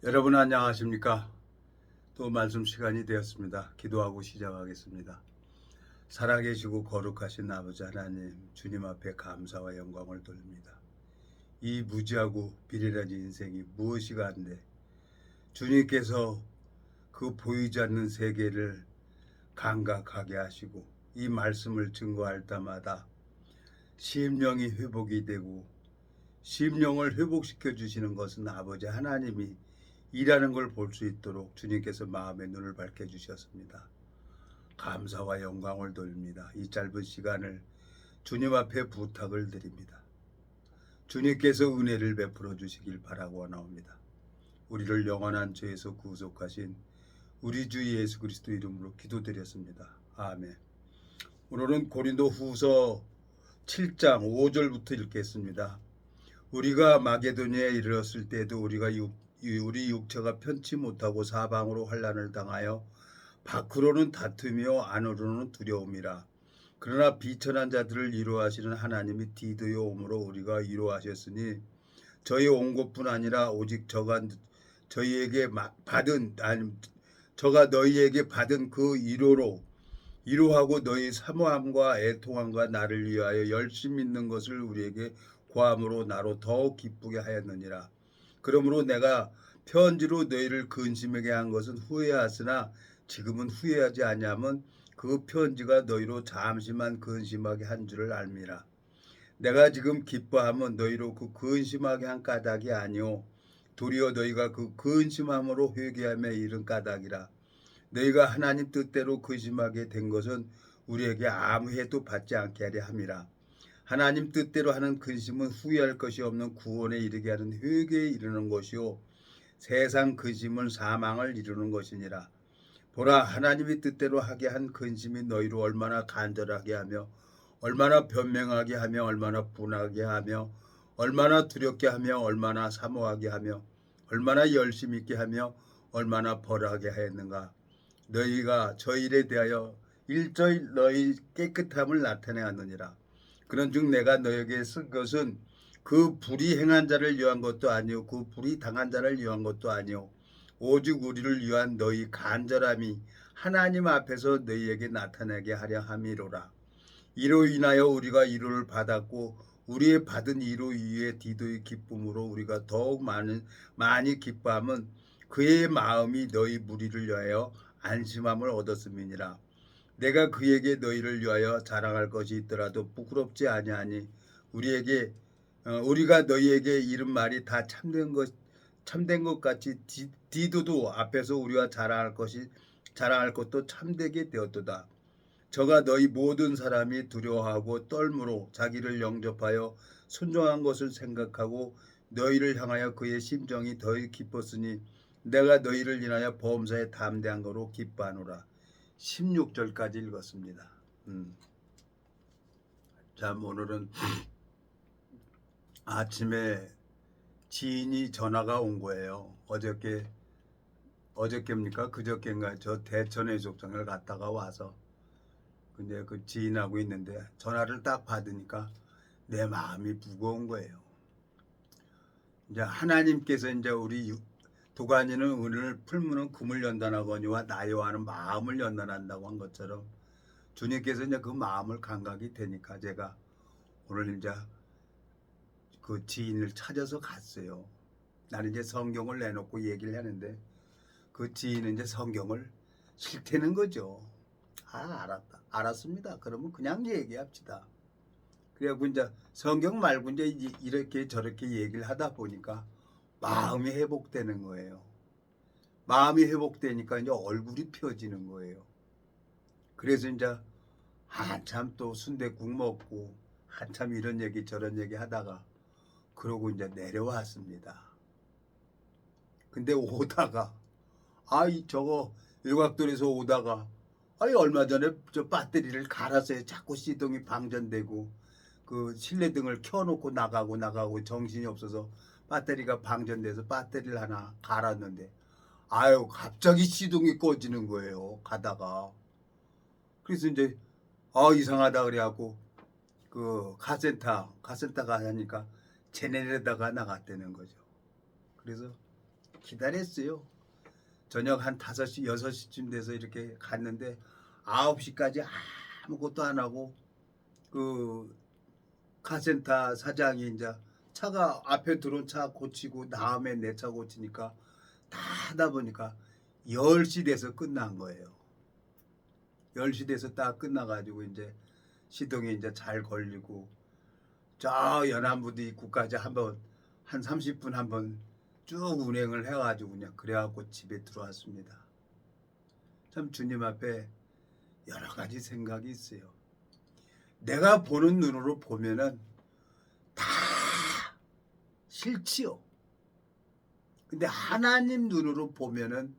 여러분 안녕하십니까? 또 말씀 시간이 되었습니다. 기도하고 시작하겠습니다. 살아계시고 거룩하신 아버지 하나님, 주님 앞에 감사와 영광을 돌립니다. 이 무지하고 비례한 인생이 무엇이가 한데 주님께서 그 보이지 않는 세계를 감각하게 하시고 이 말씀을 증거할 때마다 심령이 회복이 되고 심령을 회복시켜 주시는 것은 아버지 하나님이 일하는 걸 볼 수 있도록 주님께서 마음의 눈을 밝혀 주셨습니다. 감사와 영광을 돌립니다. 이 짧은 시간을 주님 앞에 부탁을 드립니다. 주님께서 은혜를 베풀어 주시길 바라고 나옵니다. 우리를 영원한 죄에서 구속하신 우리 주 예수 그리스도 이름으로 기도드렸습니다. 아멘. 오늘은 고린도 후서 7장 5절부터 읽겠습니다. 우리가 마게도니아에 이르렀을 때에도 우리 육체가 편치 못하고 사방으로 환난을 당하여 밖으로는 다투며 안으로는 두려움이라. 그러나 비천한 자들을 위로하시는 하나님이 디도에 오므로 우리가 위로하셨으니 저희 온 것뿐 아니라 오직 저가 너희에게 받은 그 위로하고 너희 사모함과 애통함과 나를 위하여 열심히 있는 것을 우리에게 고함으로 나로 더욱 기쁘게 하였느니라. 그러므로 내가 편지로 너희를 근심하게 한 것은 후회하으나 지금은 후회하지 아니하면 그 편지가 너희로 잠시만 근심하게 한 줄을 알미라. 내가 지금 기뻐하면 너희로 그 근심하게 한 까닭이 아니오 도리어 너희가 그 근심함으로 회개함에 이른 까닭이라. 너희가 하나님 뜻대로 근심하게 된 것은 우리에게 아무 해도 받지 않게 하려 함이라. 하나님 뜻대로 하는 근심은 후회할 것이 없는 구원에 이르게 하는 회개에 이르는 것이요 세상 근심은 사망을 이루는 것이니라. 보라, 하나님의 뜻대로 하게 한 근심이 너희로 얼마나 간절하게 하며 얼마나 변명하게 하며 얼마나 분하게 하며 얼마나 두렵게 하며 얼마나 사모하게 하며 얼마나 열심 있게 하며 얼마나 벌하게 하였는가. 너희가 저 일에 대하여 일저히 너희 깨끗함을 나타내었느니라. 그런즉 내가 너에게 쓴 것은 그 불이 행한 자를 위한 것도 아니요 그 불이 당한 자를 위한 것도 아니요 오직 우리를 위한 너희 간절함이 하나님 앞에서 너희에게 나타나게 하려 함이로라. 이로 인하여 우리가 위로를 받았고 우리의 받은 위로 위에 디도의 기쁨으로 우리가 더욱 많이 기뻐함은 그의 마음이 너희 무리를 위하여 안심함을 얻었음이니라. 내가 그에게 너희를 위하여 자랑할 것이 있더라도 부끄럽지 아니하니 우리가 너희에게 이른 말이 다 참된 것 같이 디도도 앞에서 우리와 자랑할 것도 참되게 되었도다. 저가 너희 모든 사람이 두려워하고 떨므로 자기를 영접하여 순종한 것을 생각하고 너희를 향하여 그의 심정이 더 기뻤으니 내가 너희를 인하여 범사에 담대한 거로 기뻐하노라. 16절까지 읽었습니다. 참 오늘은 아침에 지인이 전화가 온 거예요. 어저께입니까? 그저께인가 저 대천 해수욕장을 갔다가 와서 근데 그 지인하고 있는데 전화를 딱 받으니까 내 마음이 무거운 거예요. 이제 하나님께서 이제 우리 도가니는 은을 풀무는 금을 연단하거니와 나요와 하는 마음을 연단한다고 한 것처럼 주님께서 이제 그 마음을 감각이 되니까 제가 오늘 이제 그 지인을 찾아서 갔어요. 나는 이제 성경을 내놓고 얘기를 하는데 그 지인은 이제 성경을 싫다는 거죠. 알았습니다. 그러면 그냥 얘기합시다. 그래갖고 이제 성경 말고 이제 이렇게 저렇게 얘기를 하다 보니까 마음이 회복되는 거예요. 마음이 회복되니까 이제 얼굴이 펴지는 거예요. 그래서 이제 한참 또 순댓국 먹고 한참 이런 얘기 저런 얘기 하다가 그러고 이제 내려왔습니다. 근데 오다가 저거 일각돌에서 오다가 얼마 전에 저 배터리를 갈아서 자꾸 시동이 방전되고 그 실내등을 켜놓고 나가고 정신이 없어서 배터리가 방전돼서 배터리를 하나 갈았는데 갑자기 시동이 꺼지는 거예요. 가다가 그래서 이제 이상하다 그래갖고 그 카센터 가니까 제네레다가 나갔다는 거죠. 그래서 기다렸어요. 저녁 한 5시, 6시쯤 돼서 이렇게 갔는데 9시까지 아무것도 안 하고 그 카센터 사장이 이제 차가 앞에 들어온 차 고치고 다음에 내 차 고치니까 다 하다 보니까 10시 돼서 끝난 거예요. 10시 돼서 딱 끝나가지고 이제 시동이 이제 잘 걸리고 저 연안부두 입구까지 한번 한 30분 한번 쭉 운행을 해가지고 그냥 그래갖고 집에 들어왔습니다. 참 주님 앞에 여러 가지 생각이 있어요. 내가 보는 눈으로 보면은 다 싫지요. 근데 하나님 눈으로 보면은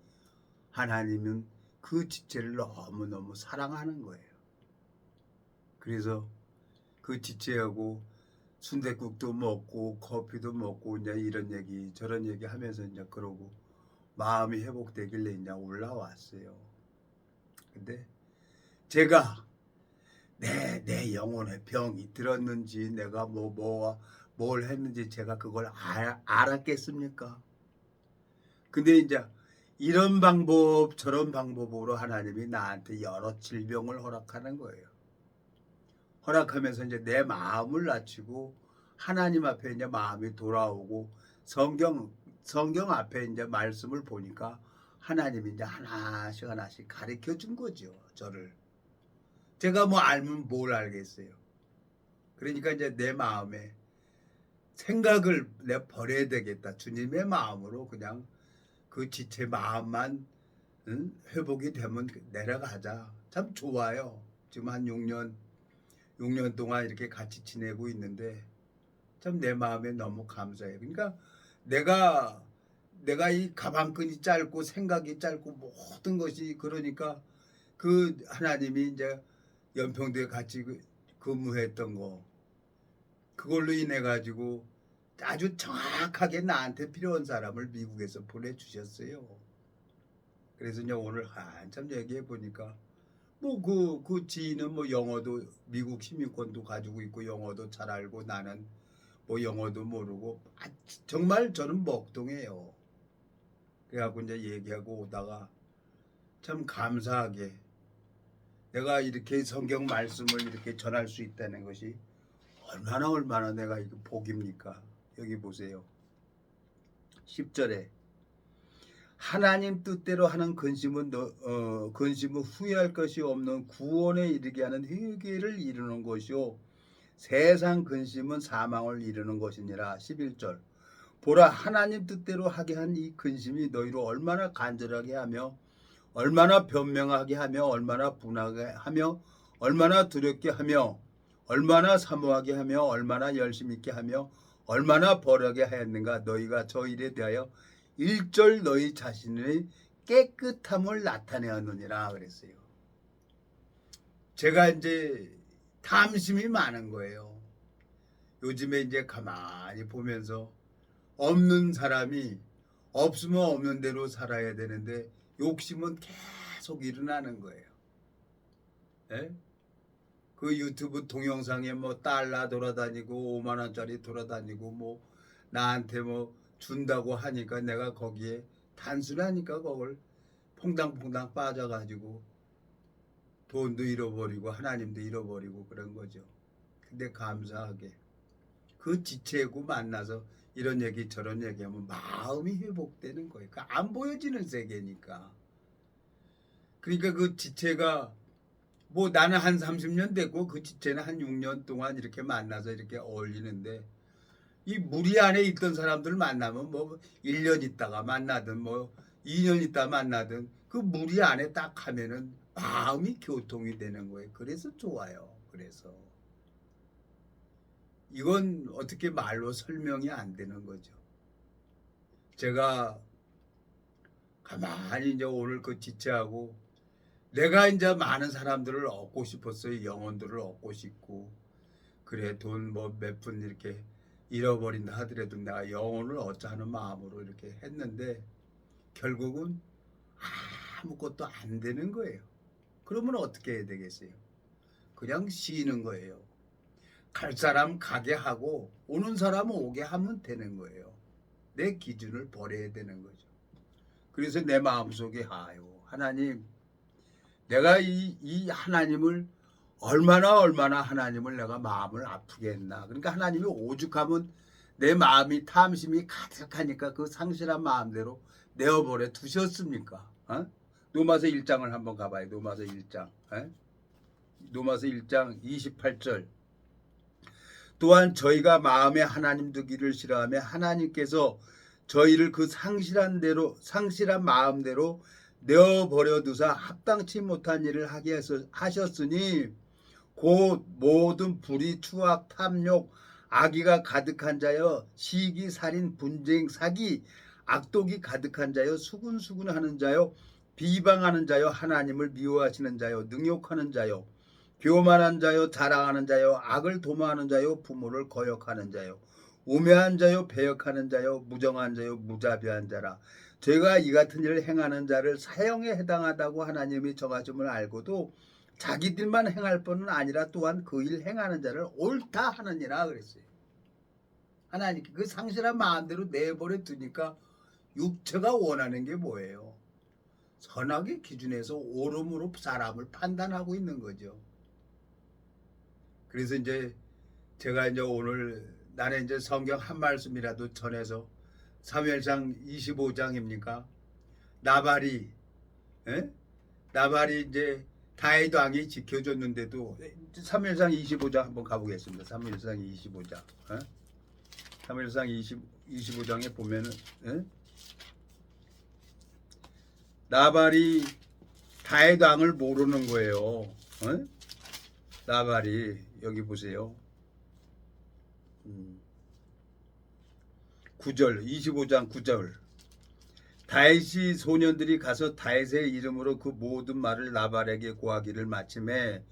하나님은 그 지체를 너무너무 사랑하는 거예요. 그래서 그 지체하고 순댓국도 먹고 커피도 먹고 이제 이런 얘기 저런 얘기 하면서 이제 그러고 마음이 회복되길래 이제 올라왔어요. 근데 제가 내 영혼의 병이 들었는지 내가 뭘 했는지 제가 그걸 알았겠습니까? 근데 이제 이런 방법 저런 방법으로 하나님이 나한테 여러 질병을 허락하는 거예요. 허락하면서 이제 내 마음을 낮추고 하나님 앞에 이제 마음이 돌아오고 성경 앞에 이제 말씀을 보니까 하나님이 이제 하나씩 가르쳐 준 거죠. 저를. 제가 뭐 알면 뭘 알겠어요. 그러니까 이제 내 마음에 생각을 내 버려야 되겠다. 주님의 마음으로 그냥 그 지체 마음만 회복이 되면 내려가자. 참 좋아요. 지금 한 6년 동안 이렇게 같이 지내고 있는데 참 내 마음에 너무 감사해요. 그러니까 내가 이 가방끈이 짧고 생각이 짧고 모든 것이 그러니까 그 하나님이 이제 연평도에 같이 근무했던 거 그걸로 인해 가지고 아주 정확하게 나한테 필요한 사람을 미국에서 보내주셨어요. 그래서 이제 오늘 한참 얘기해 보니까 뭐 그 지인은 뭐 영어도 미국 시민권도 가지고 있고 영어도 잘 알고 나는 뭐 영어도 모르고 정말 저는 먹동해요. 그래갖고 이제 얘기하고 오다가 참 감사하게 내가 이렇게 성경 말씀을 이렇게 전할 수 있다는 것이 얼마나 내가 이거 복입니까? 여기 보세요. 10절에 하나님 뜻대로 하는 근심은 후회할 것이 없는 구원에 이르게 하는 회개를 이루는 것이요 세상 근심은 사망을 이루는 것이니라. 11절 보라 하나님 뜻대로 하게 한 이 근심이 너희로 얼마나 간절하게 하며 얼마나 변명하게 하며 얼마나 분하게 하며 얼마나 두렵게 하며 얼마나 사모하게 하며 얼마나 열심 있게 하며 얼마나 벌하게 하였는가. 너희가 저 일에 대하여 1절 너희 자신의 깨끗함을 나타내었느니라 그랬어요. 제가 이제 탐심이 많은 거예요. 요즘에 이제 가만히 보면서 없는 사람이 없으면 없는 대로 살아야 되는데 욕심은 계속 일어나는 거예요. 예? 그 유튜브 동영상에 뭐 달러 돌아다니고 5만 원짜리 돌아다니고 뭐 나한테 뭐 준다고 하니까 내가 거기에 단순하니까 그걸 퐁당퐁당 빠져가지고 돈도 잃어버리고 하나님도 잃어버리고 그런 거죠. 근데 감사하게 그 지체고 만나서 이런 얘기 저런 얘기하면 마음이 회복되는 거예요. 그러니까 안 보여지는 세계니까. 그러니까 그 지체가 뭐 나는 한 30년 됐고 그 지체는 한 6년 동안 이렇게 만나서 이렇게 어울리는데 이 무리 안에 있던 사람들 만나면 뭐 1년 있다가 만나든 뭐 2년 있다 만나든 그 무리 안에 딱 하면은 마음이 교통이 되는 거예요. 그래서 좋아요. 그래서 이건 어떻게 말로 설명이 안 되는 거죠. 제가 가만히 이제 오늘 그 지체하고 내가 이제 많은 사람들을 얻고 싶었어요. 영혼들을 얻고 싶고 그래 돈 뭐 몇 푼 이렇게 잃어버린다 하더라도 내가 영혼을 얻자 하는 마음으로 이렇게 했는데 결국은 아무것도 안 되는 거예요. 그러면 어떻게 해야 되겠어요? 그냥 쉬는 거예요. 갈 사람 가게 하고 오는 사람 오게 하면 되는 거예요. 내 기준을 버려야 되는 거죠. 그래서 내 마음속에 아유 하나님 내가 이 하나님을 얼마나 하나님을 내가 마음을 아프게 했나. 그러니까 하나님이 오죽하면 내 마음이 탐심이 가득하니까 그 상실한 마음대로 내어버려 두셨습니까? 어? 로마서 1장을 한번 가봐요. 로마서 1장. 로마서 1장 28절. 또한 저희가 마음에 하나님 두기를 싫어하며 하나님께서 저희를 그 상실한 마음대로 내어버려 두사 합당치 못한 일을 하게 하셨으니 곧 모든 불의 추악 탐욕 악의가 가득한 자여 시기 살인 분쟁 사기 악독이 가득한 자여 수군수군하는 자여 비방하는 자여 하나님을 미워하시는 자여 능욕하는 자여 교만한 자여 자랑하는 자여 악을 도모하는 자여 부모를 거역하는 자여 우매한 자여 배역하는 자여 무정한 자여 무자비한 자라. 제가 이 같은 일을 행하는 자를 사형에 해당하다고 하나님이 정하심을 알고도 자기들만 행할 뿐은 아니라 또한 그 일 행하는 자를 옳다 하느니라 그랬어요. 하나님께 그 상실한 마음대로 내버려 두니까 육체가 원하는 게 뭐예요? 선악의 기준에서 옳음으로 사람을 판단하고 있는 거죠. 그래서 이제 제가 이제 오늘 나는 이제 성경 한 말씀이라도 전해서 사무엘상 25장입니까? 나발이 이제 다윗 왕이 지켜줬는데도 사무엘상 25장 한번 가보겠습니다. 사무엘상 25장. 사무엘상 25장에 보면은 나발이 다윗 왕을 모르는 거예요. 나발이 여기 보세요. 9절 25장 9절 다윗이 소년들이 가서 다윗의 이름으로 그 모든 말을 나발에게 고하기를 마침에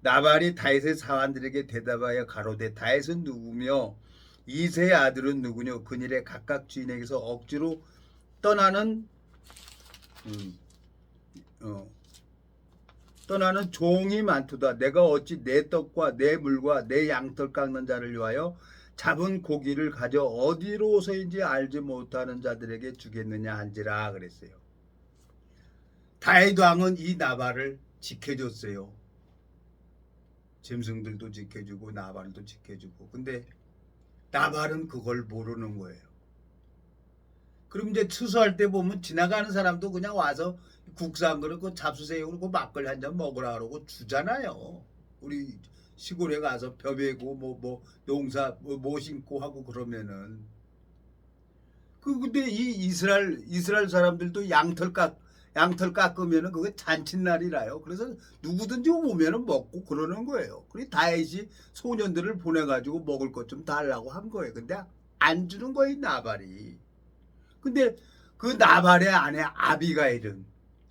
나발이 다윗의 사환들에게 대답하여 가로되 다윗은 누구며 이새의 아들은 누구뇨 그일에 각각 주인에게서 억지로 떠나는 종이 많도다. 내가 어찌 내 떡과 내 물과 내 양털 깎는 자를 위하여 잡은 고기를 가져 어디로서인지 알지 못하는 자들에게 주겠느냐 한지라 그랬어요. 다윗 왕은 이 나발을 지켜줬어요. 짐승들도 지켜주고 나발도 지켜주고. 근데 나발은 그걸 모르는 거예요. 그럼 이제 추수할 때 보면 지나가는 사람도 그냥 와서 국수 한 그릇, 잡수새우 그리고 막걸리 한 잔 먹으라 그러고 주잖아요. 우리 시골에 가서 벼베고 뭐 농사 뭐 심고 하고 그러면은 근데 이 이스라엘 사람들도 양털 깎으면은 그게 잔칫날이라요. 그래서 누구든지 오면은 먹고 그러는 거예요. 그리고 다윗이 소년들을 보내가지고 먹을 것 좀 달라고 한 거예요. 근데 안 주는 거예요, 나발이. 근데 그 나발의 아내 아비가일은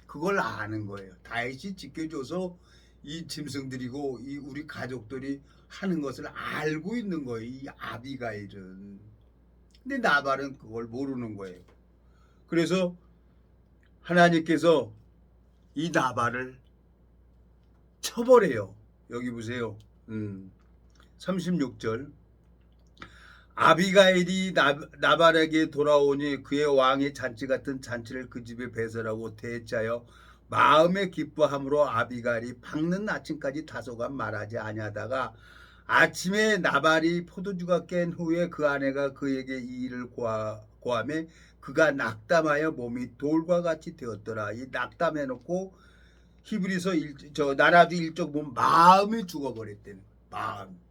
그걸 아는 거예요. 다윗이 지켜줘서 이 짐승들이고 이 우리 가족들이 하는 것을 알고 있는 거예요. 이 아비가일은. 근데 나발은 그걸 모르는 거예요. 그래서 하나님께서 이 나발을 쳐버려요. 여기 보세요. 36절 아비가일이 나발에게 돌아오니 그의 왕의 잔치 같은 잔치를 그 집에 배설하고 대짜여 마음에 기뻐함으로 아비가일이 밝는 아침까지 다소간 말하지 아니하다가 아침에 나발이 포도주가 깬 후에 그 아내가 그에게 이 일을 고하매 그가 낙담하여 몸이 돌과 같이 되었더라. 이 낙담해놓고 히브리서 나라주 1쪽 보면 마음이 죽어버렸다는 거예요.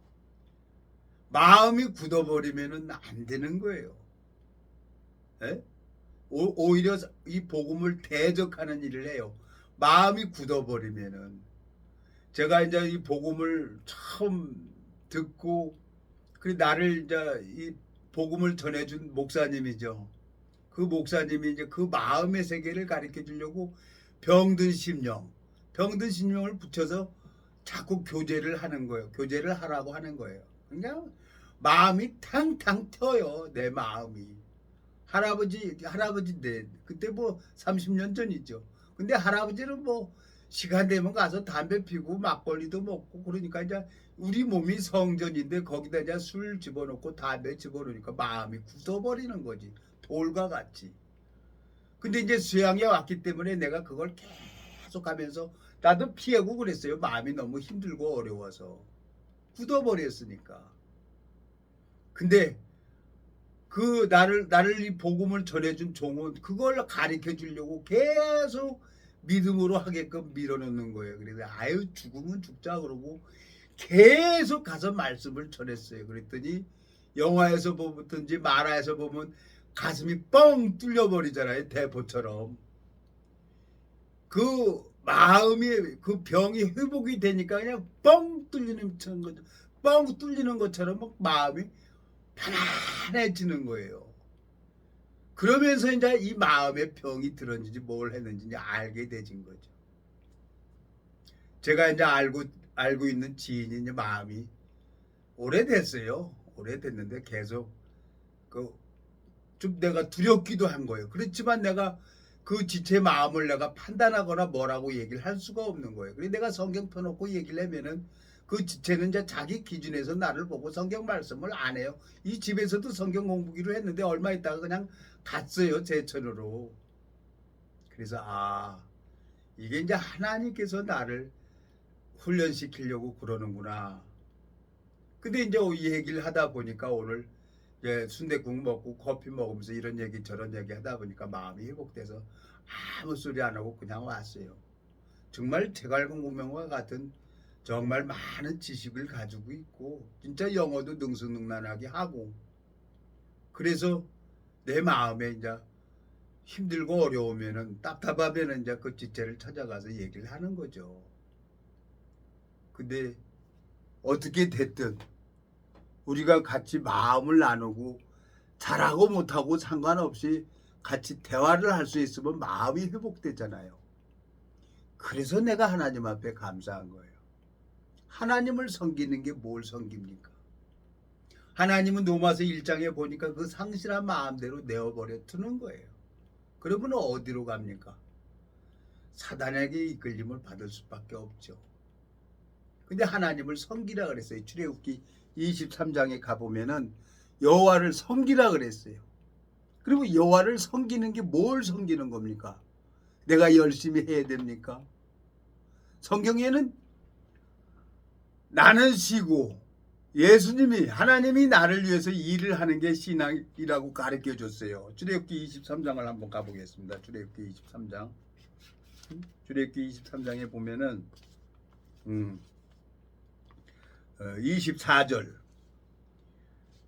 마음이 굳어버리면 안 되는 거예요. 오히려 이 복음을 대적하는 일을 해요. 마음이 굳어버리면은 제가 이제 이 복음을 처음 듣고 그 나를 이제 이 복음을 전해준 목사님이죠. 그 목사님이 이제 그 마음의 세계를 가르쳐 주려고 병든 심령을 붙여서 자꾸 교제를 하는 거예요. 교제를 하라고 하는 거예요. 그러니까 마음이 탕탕 튀어요. 내 마음이. 할아버지인데 그때 뭐 30년 전이죠. 근데 할아버지는 뭐 시간 되면 가서 담배 피고 막걸리도 먹고 그러니까 이제 우리 몸이 성전인데 거기다 이제 술 집어넣고 담배 집어넣으니까 마음이 굳어버리는 거지. 돌과 같이. 근데 이제 수양에 왔기 때문에 내가 그걸 계속 하면서 나도 피하고 그랬어요. 마음이 너무 힘들고 어려워서 굳어버렸으니까. 근데 그 나를 이 복음을 전해준 종은 그걸 가르쳐 주려고 계속 믿음으로 하게끔 밀어넣는 거예요. 그래서 아유 죽으면 죽자 그러고 계속 가서 말씀을 전했어요. 그랬더니 영화에서 보든지 만화에서 보면 가슴이 뻥 뚫려버리잖아요. 대포처럼. 그 마음이 그 병이 회복이 되니까 그냥 뻥 뚫리는 것처럼 막 마음이 편안해지는 거예요. 그러면서 이제 이 마음에 병이 들었는지 뭘 했는지 이제 알게 되진 거죠. 제가 이제 알고 있는 지인이 이제 마음이 오래됐어요. 오래됐는데 계속 그 좀 내가 두렵기도 한 거예요. 그렇지만 내가 그 지체 마음을 내가 판단하거나 뭐라고 얘기를 할 수가 없는 거예요. 그래서 내가 성경 펴놓고 얘기를 하면은 그 지체는 이제 자기 기준에서 나를 보고 성경 말씀을 안 해요. 이 집에서도 성경 공부기로 했는데 얼마 있다가 그냥 갔어요. 제천으로. 그래서 이게 이제 하나님께서 나를 훈련시키려고 그러는구나. 근데 이제 이 얘기를 하다 보니까 오늘 순댓국 먹고 커피 먹으면서 이런 얘기 저런 얘기 하다 보니까 마음이 회복돼서 아무 소리 안 하고 그냥 왔어요. 정말 제갈공명과 같은 정말 많은 지식을 가지고 있고 진짜 영어도 능수능란하게 하고 그래서 내 마음에 이제 힘들고 어려우면은 답답하면은 이제 그 지체를 찾아가서 얘기를 하는 거죠. 근데 어떻게 됐든 우리가 같이 마음을 나누고 잘하고 못하고 상관없이 같이 대화를 할 수 있으면 마음이 회복되잖아요. 그래서 내가 하나님 앞에 감사한 거예요. 하나님을 섬기는 게 뭘 섬깁니까? 하나님은 로마서 1장에 보니까 그 상실한 마음대로 내어버려 두는 거예요. 그러면 어디로 갑니까? 사단에게 이끌림을 받을 수밖에 없죠. 근데 하나님을 섬기라 그랬어요. 출애굽기 23장에 가보면은 여호와를 섬기라 그랬어요. 그리고 여호와를 섬기는 게 뭘 섬기는 겁니까? 내가 열심히 해야 됩니까? 성경에는 나는 쉬고 예수님이 하나님이 나를 위해서 일을 하는 게 신앙이라고 가르쳐 줬어요. 출애굽기 23장을 한번 가보겠습니다. 출애굽기 23장. 출애굽기 23장에 보면은 24절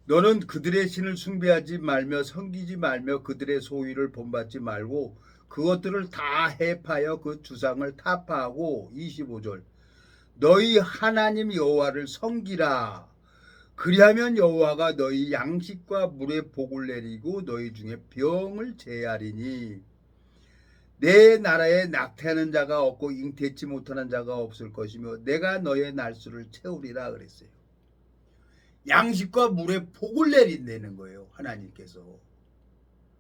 너는 그들의 신을 숭배하지 말며 섬기지 말며 그들의 소유를 본받지 말고 그것들을 다 해파여 그 주상을 타파하고 25절 너희 하나님 여호와를 섬기라 그리하면 여호와가 너희 양식과 물에 복을 내리고 너희 중에 병을 제하리니 내 나라에 낙태하는 자가 없고 잉태치 못하는 자가 없을 것이며 내가 너의 날수를 채우리라 그랬어요. 양식과 물에 복을 내린다는 거예요. 하나님께서.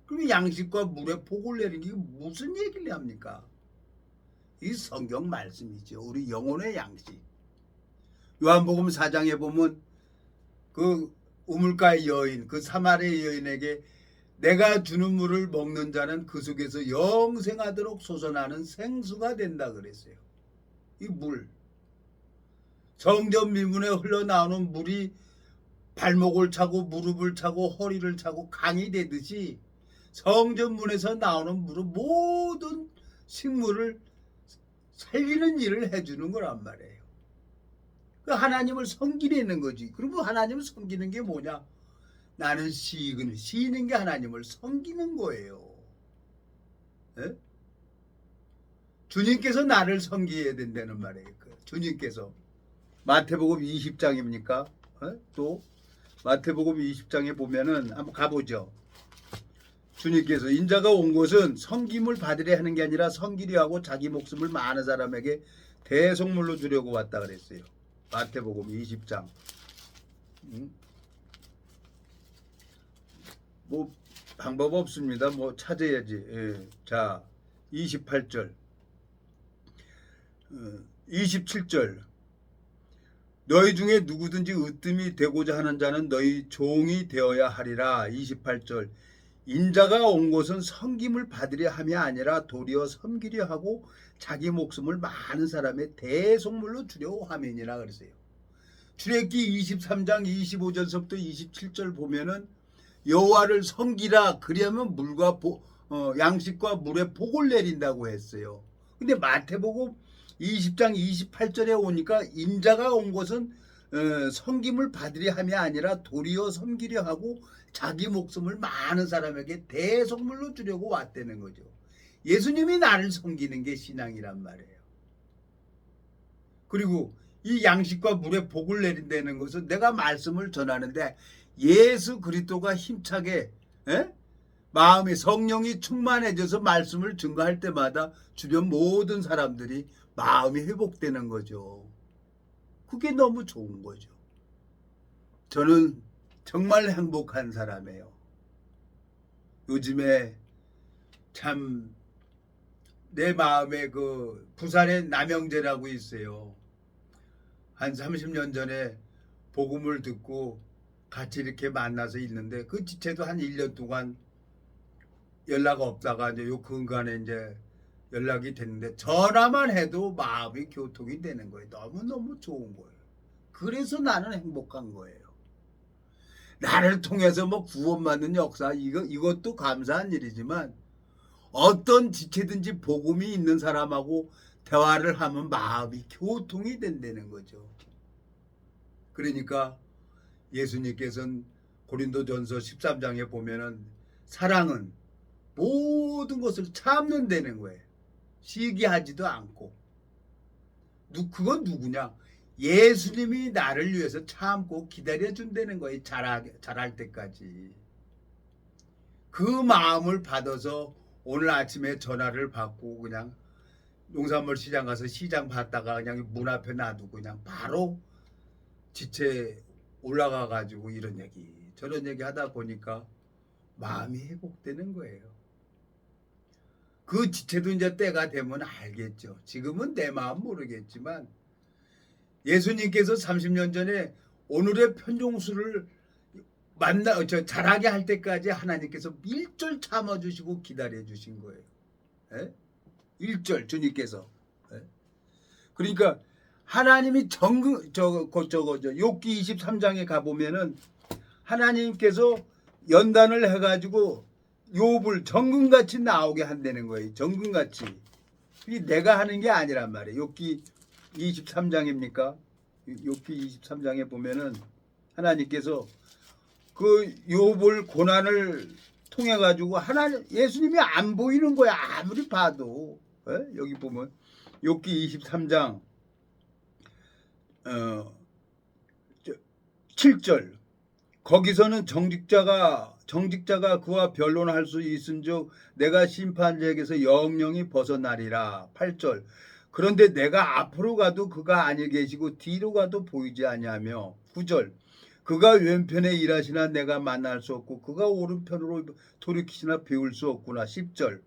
그럼 양식과 물에 복을 내린 게 무슨 얘기를 합니까? 이 성경 말씀이죠. 우리 영혼의 양식. 요한복음 4장에 보면 그 우물가의 여인, 그 사마리아 여인에게 내가 주는 물을 먹는 자는 그 속에서 영생하도록 솟아나는 생수가 된다 그랬어요. 이 물. 성전 미문에 흘러나오는 물이 발목을 차고 무릎을 차고 허리를 차고 강이 되듯이 성전문에서 나오는 물은 모든 식물을 살리는 일을 해주는 거란 말이에요. 그 하나님을 섬기려는 거지. 그리고 하나님을 섬기는 게 뭐냐? 나는 시는 게 하나님을 섬기는 거예요. 에? 주님께서 나를 섬겨야 된다는 말이에요. 주님께서 마태복음 20장입니까? 또 마태복음 20장에 보면은 한번 가보죠. 주님께서 인자가 온 것은 섬김을 받으려 하는 게 아니라 섬기려 하고 자기 목숨을 많은 사람에게 대속물로 주려고 왔다 그랬어요. 마태복음 20장. 뭐 방법 없습니다. 뭐 찾아야지. 예. 자, 28절. 27절. 너희 중에 누구든지 으뜸이 되고자 하는 자는 너희 종이 되어야 하리라. 28절. 인자가 온 곳은 섬김을 받으려 함이 아니라 도리어 섬기려 하고 자기 목숨을 많은 사람의 대속물로 주려고 함이니라 그랬어요. 출애굽기 23장 25절서부터 27절 보면은 여호와를 섬기라 그리하면 양식과 물에 복을 내린다고 했어요. 근데 마태복음 20장 28절에 오니까 인자가 온 것은 섬김을 받으려 함이 아니라 도리어 섬기려 하고 자기 목숨을 많은 사람에게 대속물로 주려고 왔다는 거죠. 예수님이 나를 섬기는 게 신앙이란 말이에요. 그리고 이 양식과 물에 복을 내린다는 것은 내가 말씀을 전하는데 예수 그리스도가 힘차게 마음에 성령이 충만해져서 말씀을 증거할 때마다 주변 모든 사람들이 마음이 회복되는 거죠. 그게 너무 좋은 거죠. 저는 정말 행복한 사람이에요. 요즘에 참 내 마음에 그 부산에 남영재라고 있어요. 한 30년 전에 복음을 듣고 같이 이렇게 만나서 있는데 그 지체도 한 1년 동안 연락 없다가 이제 요 근간에 이제 연락이 됐는데 전화만 해도 마음이 교통이 되는 거예요. 너무너무 좋은 거예요. 그래서 나는 행복한 거예요. 나를 통해서 뭐 구원받는 역사 이것도 감사한 일이지만 어떤 지체든지 복음이 있는 사람하고 대화를 하면 마음이 교통이 된다는 거죠. 그러니까 예수님께서는 고린도전서 13장에 보면은 사랑은 모든 것을 참는다는 거예요. 시기하지도 않고. 그건 누구냐? 예수님이 나를 위해서 참고 기다려준다는 거예요. 잘할 때까지. 그 마음을 받아서 오늘 아침에 전화를 받고 그냥 농산물 시장 가서 시장 봤다가 그냥 문 앞에 놔두고 그냥 바로 지체 올라가 가지고 이런 얘기 저런 얘기 하다 보니까 마음이 회복되는 거예요. 그 지체도 이제 때가 되면 알겠죠. 지금은 내 마음 모르겠지만 예수님께서 30년 전에 오늘의 편종수를 자라게 할 때까지 하나님께서 1절 참아주시고 기다려주신 거예요. 예? 1절 주님께서. 예? 그러니까 하나님이 욥기 23장에 가보면은 하나님께서 연단을 해가지고 욥을 정금같이 나오게 한다는 거예요. 정금같이. 이게 내가 하는 게 아니란 말이에요. 욥기 23장입니까? 욥기 23장에 보면은 하나님께서 그 욥을 고난을 통해 가지고 예수님이 안 보이는 거야. 아무리 봐도. 여기 보면 욥기 23장 7절 거기서는 정직자가 그와 변론할 수 있은즉 내가 심판자에게서 영영이 벗어나리라. 8절 그런데 내가 앞으로 가도 그가 아니 계시고 뒤로 가도 보이지 아니하며. 9절 그가 왼편에 일하시나 내가 만날 수 없고 그가 오른편으로 돌이키시나 배울 수 없구나. 10절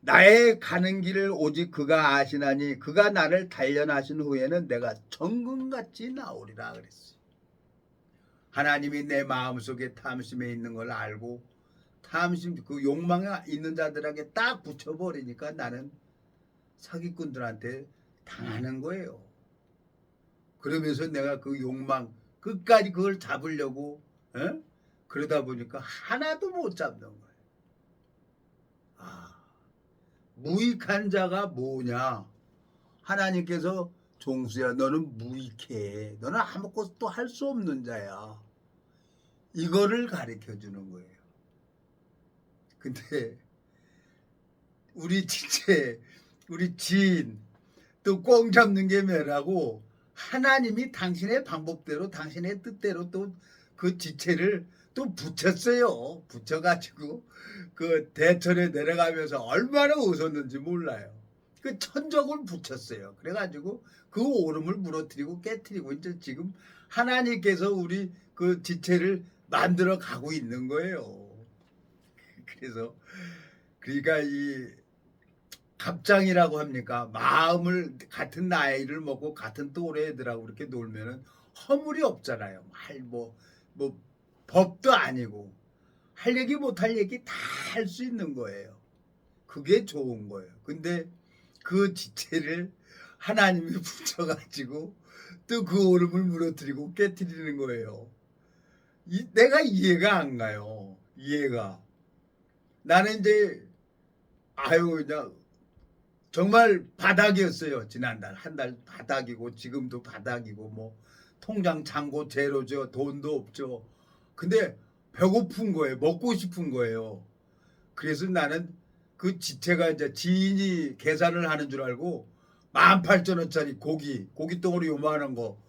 나의 가는 길을 오직 그가 아시나니 그가 나를 단련하신 후에는 내가 정금같이 나오리라 그랬어요. 하나님이 내 마음속에 탐심에 있는 걸 알고 탐심 그 욕망에 있는 자들에게 딱 붙여버리니까 나는 사기꾼들한테 당하는 거예요. 그러면서 내가 그 욕망 끝까지 그걸 잡으려고 그러다 보니까 하나도 못 잡는 거예요. 무익한 자가 뭐냐? 하나님께서 종수야 너는 무익해. 너는 아무것도 할 수 없는 자야. 이거를 가르쳐 주는 거예요. 근데 우리 지인 또 꽁 잡는 게 뭐라고 하나님이 당신의 방법대로 당신의 뜻대로 또 그 지체를 또 붙였어요. 붙여가지고 그 대천에 내려가면서 얼마나 웃었는지 몰라요. 그 천적을 붙였어요. 그래가지고 그 오름을 무너뜨리고 깨뜨리고 이제 지금 하나님께서 우리 그 지체를 만들어 가고 있는 거예요. 그래서 그러니까 이 갑장이라고 합니까? 마음을 같은 나이를 먹고 같은 또래 애들하고 이렇게 놀면은 허물이 없잖아요. 뭐 법도 아니고 할 얘기 못할 얘기 다 할 수 있는 거예요. 그게 좋은 거예요. 근데 그 지체를 하나님이 붙여가지고 또 그 오름을 무너뜨리고 깨뜨리는 거예요. 내가 이해가 안 가요. 이해가. 나는 이제 아유 그냥 정말 바닥이었어요. 지난달 한 달 바닥이고 지금도 바닥이고 뭐 통장 잔고 제로죠. 돈도 없죠. 근데 배고픈 거예요. 먹고 싶은 거예요. 그래서 나는 그 지체가 이제 지인이 계산을 하는 줄 알고 18,000원짜리 고기 덩어리 요만한 거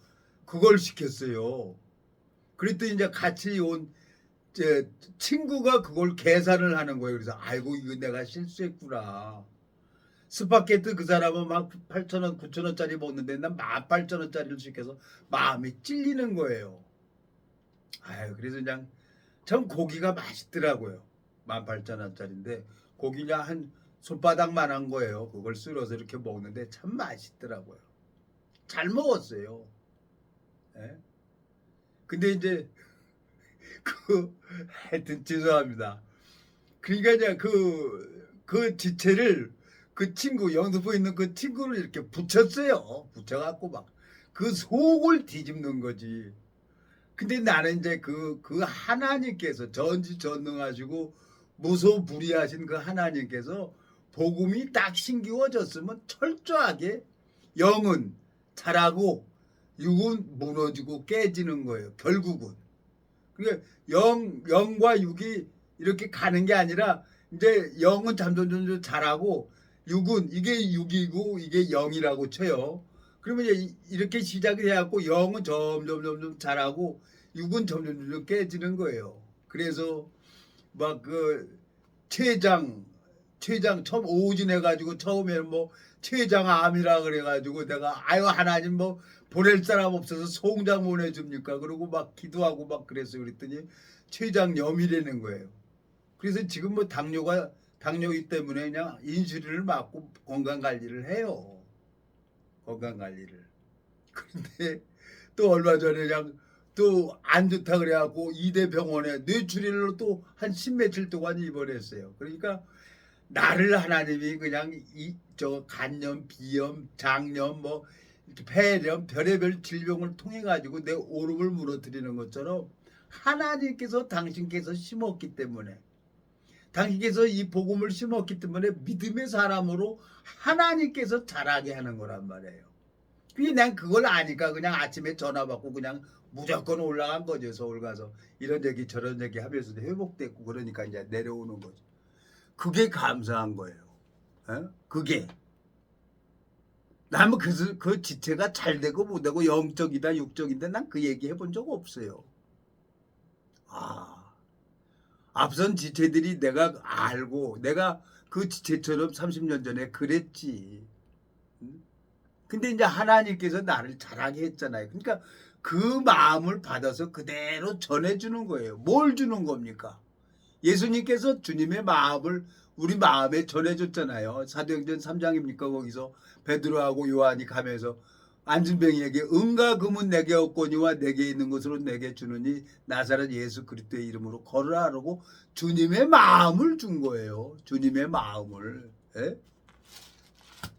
그걸 시켰어요. 그랬더니 이제 같이 온 제 친구가 그걸 계산을 하는 거예요. 그래서 아이고 이거 내가 실수했구나. 스파게티 그 사람은 막 8,000원, 9,000원짜리 먹는데 난 18,000원짜리를 시켜서 마음이 찔리는 거예요. 아유 그래서 그냥 전 고기가 맛있더라고요. 18,000원짜리인데 고기가 한 손바닥만한 거예요. 그걸 쓸어서 이렇게 먹는데 참 맛있더라고요. 잘 먹었어요. 예? 근데 이제 하여튼 죄송합니다. 그러니까 이제 그 지체를 그 친구 영등포에 있는 그 친구를 이렇게 붙였어요. 붙여갖고 막 그 속을 뒤집는 거지. 근데 나는 이제 그 하나님께서 전지전능하시고 무소불위하신 그 하나님께서 복음이 딱 신기워졌으면 철저하게 영은 자라고 육은 무너지고 깨지는 거예요. 결국은. 그러니까 영과 육이 이렇게 가는 게 아니라 이제 영은 점점 자라고 육은 이게 육이고 이게 영이라고 쳐요. 그러면 이제 이렇게 시작을 해갖고 영은 점점 자라고 육은 점점 깨지는 거예요. 그래서 막 그 최장 처음 오진해가지고 처음에는 뭐 최장암이라 그래가지고 내가 아유 하나님 뭐 보낼 사람 없어서 송장 보내줍니까? 그러고 막 기도하고 막 그랬어요. 그랬더니 췌장염이라는 거예요. 그래서 지금 뭐 당뇨이 때문에 그냥 인슐린을 맞고 건강 관리를 해요. 건강 관리를. 그런데 또 얼마 전에 그냥 또 안 좋다 그래갖고 이대 병원에 뇌출혈로 또 한 10며칠 동안 입원했어요. 그러니까 나를 하나님이 그냥 간염, 비염, 장염, 뭐 폐렴, 별의별 질병을 통해 가지고 내 오름을 무너뜨리는 것처럼 하나님께서 당신께서 심었기 때문에 당신께서 이 복음을 심었기 때문에 믿음의 사람으로 하나님께서 자라게 하는 거란 말이에요. 그게 난 그걸 아니까 그냥 아침에 전화 받고 그냥 무조건 올라간 거죠. 서울 가서 이런 얘기 저런 얘기 하면서도 회복됐고 그러니까 이제 내려오는 거죠. 그게 감사한 거예요. 에? 그게 나는 그 지체가 잘 되고 못 되고 영적이다 육적인데 난 그 얘기 해본 적 없어요. 앞선 지체들이 내가 알고 내가 그 지체처럼 30년 전에 그랬지. 근데 이제 하나님께서 나를 자라게 했잖아요. 그러니까 그 마음을 받아서 그대로 전해주는 거예요. 뭘 주는 겁니까? 예수님께서 주님의 마음을 우리 마음에 전해줬잖아요. 사도행전 3장입니까? 거기서 베드로하고 요한이 가면서 안진뱅이에게 은과 금은 내게 없거니와 내게 있는 것으로 내게 주느니 나사렛 예수 그리스도의 이름으로 걸으라고 주님의 마음을 준 거예요. 주님의 마음을. 예?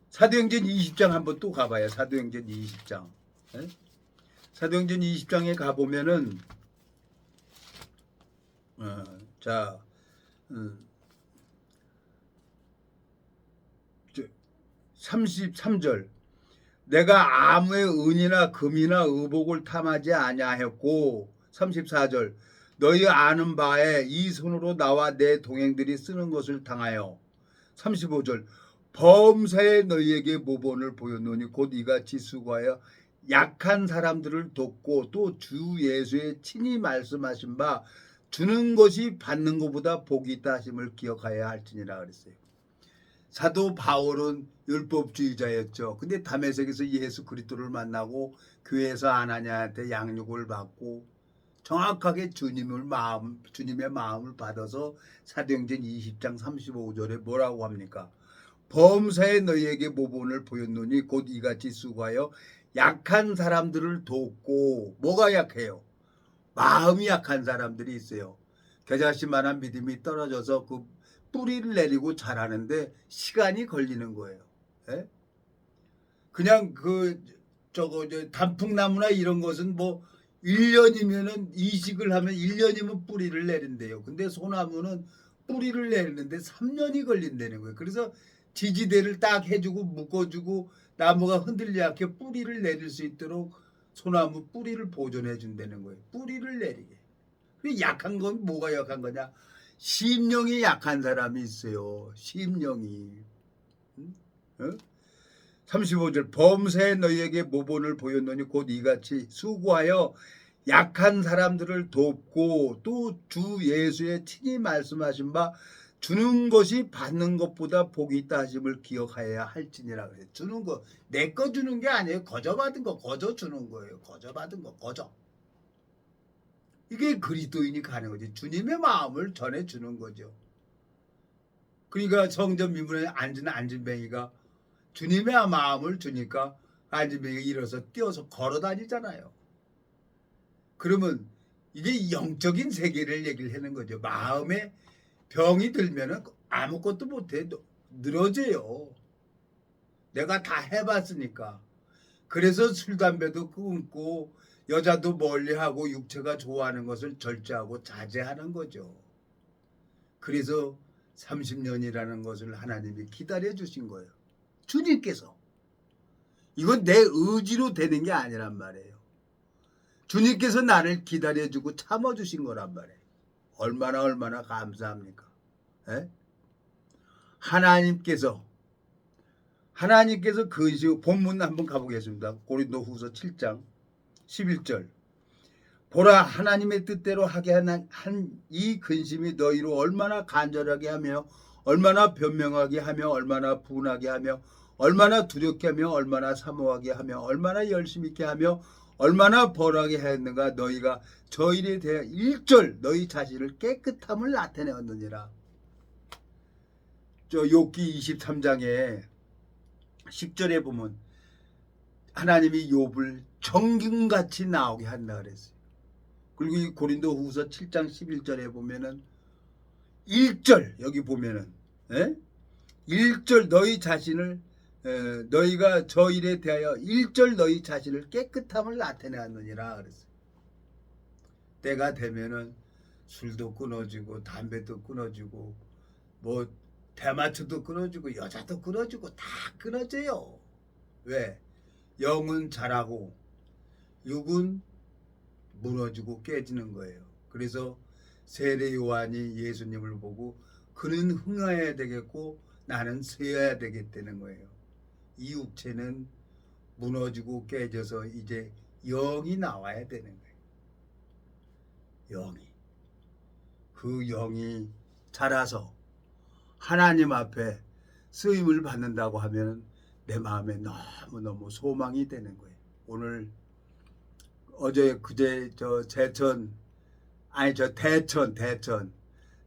사도행전 20장 한번 또 가봐요. 사도행전 20장. 예? 사도행전 20장에 가보면은 자 33절 내가 아무의 은이나 금이나 의복을 탐하지 아니하였고 34절 너희 아는 바에 이 손으로 나와 내 동행들이 쓰는 것을 당하여 35절 범사에 너희에게 모본을 보였노니 곧 이같이 수고하여 약한 사람들을 돕고 또 주 예수의 친히 말씀하신 바 주는 것이 받는 것보다 복이 있다 하심을 기억하여야 할지니라 그랬어요. 사도 바울은 율법주의자였죠. 근데 다메섹에서 예수 그리스도를 만나고 교회에서 아나니아한테 양육을 받고 정확하게 주님의 마음을 받아서 사도행전 20장 35절에 뭐라고 합니까? 범사에 너희에게 모본을 보였노니 곧 이같이 수고하여 약한 사람들을 돕고 뭐가 약해요? 마음이 약한 사람들이 있어요. 겨자씨만한 믿음이 떨어져서 그 뿌리를 내리고 자라는데 시간이 걸리는 거예요. 예? 그냥 저거 단풍나무나 이런 것은 뭐 1년이면은 이식을 하면 1년이면 뿌리를 내린대요. 근데 소나무는 뿌리를 내리는데 3년이 걸린다는 거예요. 그래서 지지대를 딱 해주고 묶어주고 나무가 흔들리지 않게 뿌리를 내릴 수 있도록 소나무 뿌리를 보존해 준다는 거예요. 뿌리를 내리게. 그 약한 건 뭐가 약한 거냐? 심령이 약한 사람이 있어요. 심령이. 응? 어? 35절 범사에 너희에게 모본을 보였노니 곧 이같이 수고하여 약한 사람들을 돕고 또 주 예수의 친히 말씀하신 바 주는 것이 받는 것보다 복이 있다 하심을 기억하여야 할지니라 그래요. 주는 거 내 거 주는 게 아니에요. 거저 받은 거 거저 주는 거예요. 거저 받은 거 거저. 이게 그리스도인이 가는 거지. 주님의 마음을 전해 주는 거죠. 그러니까 성전 미문에 앉은 안진뱅이가 주님의 마음을 주니까 안진뱅이가 일어서 뛰어서 걸어 다니잖아요. 그러면 이게 영적인 세계를 얘기를 하는 거죠. 마음에 병이 들면은 아무것도 못해. 늘어져요. 내가 다 해봤으니까. 그래서 술, 담배도 끊고 여자도 멀리하고 육체가 좋아하는 것을 절제하고 자제하는 거죠. 그래서 30년이라는 것을 하나님이 기다려 주신 거예요. 주님께서. 이건 내 의지로 되는 게 아니란 말이에요. 주님께서 나를 기다려주고 참아주신 거란 말이에요. 얼마나 감사합니까? 에? 하나님께서 근심, 본문 한번 가보겠습니다. 고린도후서 7장 11절. 보라, 하나님의 뜻대로 하게 한 이 근심이 너희로 얼마나 간절하게 하며 얼마나 변명하게 하며 얼마나 분하게 하며 얼마나 두렵게 하며 얼마나 사모하게 하며 얼마나 열심히 있게 하며 얼마나 벌하게 하였는가. 너희가 저 일에 대해 1절 너희 자신을 깨끗함을 나타내었느니라. 저 욥기 23장에 10절에 보면 하나님이 욥을 정금같이 나오게 한다 그랬어요. 그리고 이 고린도후서 7장 11절에 보면은 1절 여기 보면은 1절 너희 자신을 너희가 저 일에 대하여 1절 너희 자신을 깨끗함을 나타내었느니라 그랬어요. 때가 되면은 술도 끊어지고 담배도 끊어지고 뭐 대마초도 끊어지고 여자도 끊어지고 다 끊어져요. 왜? 영은 자라고 육은 무너지고 깨지는 거예요. 그래서 세례 요한이 예수님을 보고 그는 흥하여야 되겠고 나는 쇠어야 되겠다는 거예요. 이 육체는 무너지고 깨져서 이제 영이 나와야 되는 거예요. 영이. 그 영이 자라서 하나님 앞에 쓰임을 받는다고 하면 내 마음에 너무너무 소망이 되는 거예요. 오늘 어제 그제 대천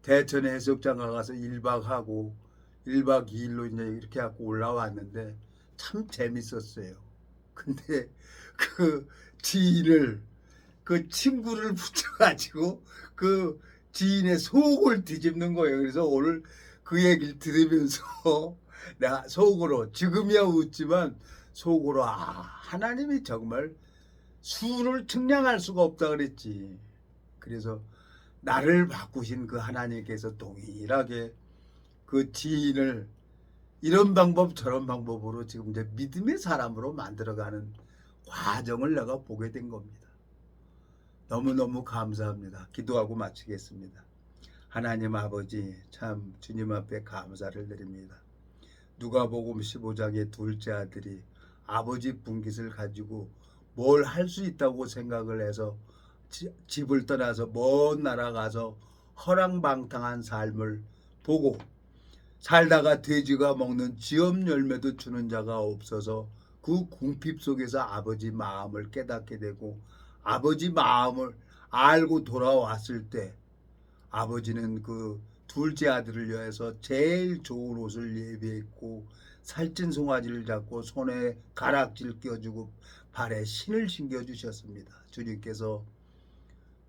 해수욕장 가서 1박 하고 1박 2일로 이제 이렇게 하고 올라왔는데 참 재밌었어요. 근데 그 지인을 그 친구를 붙여가지고 그 지인의 속을 뒤집는 거예요. 그래서 오늘 그 얘기를 들으면서 내가 속으로 지금이야 웃지만 속으로 하나님이 정말 수를 측량할 수가 없다 그랬지. 그래서 나를 바꾸신 그 하나님께서 동일하게 그 지인을 이런 방법 저런 방법으로 지금 이제 믿음의 사람으로 만들어가는 과정을 내가 보게 된 겁니다. 너무너무 감사합니다. 기도하고 마치겠습니다. 하나님 아버지, 참 주님 앞에 감사를 드립니다. 누가복음 15장의 둘째 아들이 아버지 분깃을 가지고 뭘 할 수 있다고 생각을 해서 집을 떠나서 먼 나라 가서 허랑방탕한 삶을 보고 살다가 돼지가 먹는 지엄 열매도 주는 자가 없어서 그 궁핍 속에서 아버지 마음을 깨닫게 되고 아버지 마음을 알고 돌아왔을 때 아버지는 그 둘째 아들을 위해서 제일 좋은 옷을 예비했고 살찐 송아지를 잡고 손에 가락지를 껴주고 발에 신을 신겨주셨습니다. 주님께서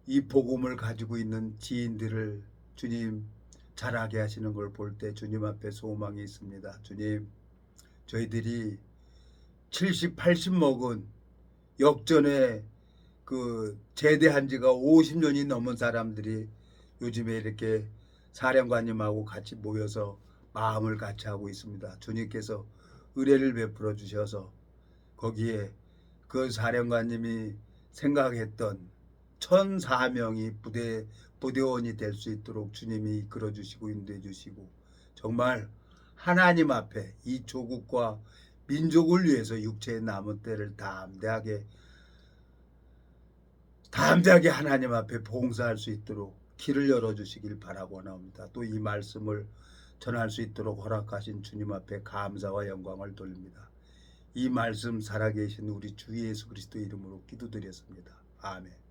이 복음을 가지고 있는 지인들을 주님 자라게 하시는 걸 볼 때 주님 앞에 소망이 있습니다. 주님, 저희들이 70, 80 먹은 역전에 그 제대한 지가 50년이 넘은 사람들이 요즘에 이렇게 사령관님하고 같이 모여서 마음을 같이 하고 있습니다. 주님께서 의뢰를 베풀어 주셔서 거기에 그 사령관님이 생각했던 1,004명이 부대원이 될 수 있도록 주님이 이끌어 주시고 인도해 주시고 정말 하나님 앞에 이 조국과 민족을 위해서 육체의 남은 때를 담대하게 하나님 앞에 봉사할 수 있도록 길을 열어주시길 바라고 나옵니다. 또 이 말씀을 전할 수 있도록 허락하신 주님 앞에 감사와 영광을 돌립니다. 이 말씀 살아계신 우리 주 예수 그리스도 이름으로 기도드렸습니다. 아멘.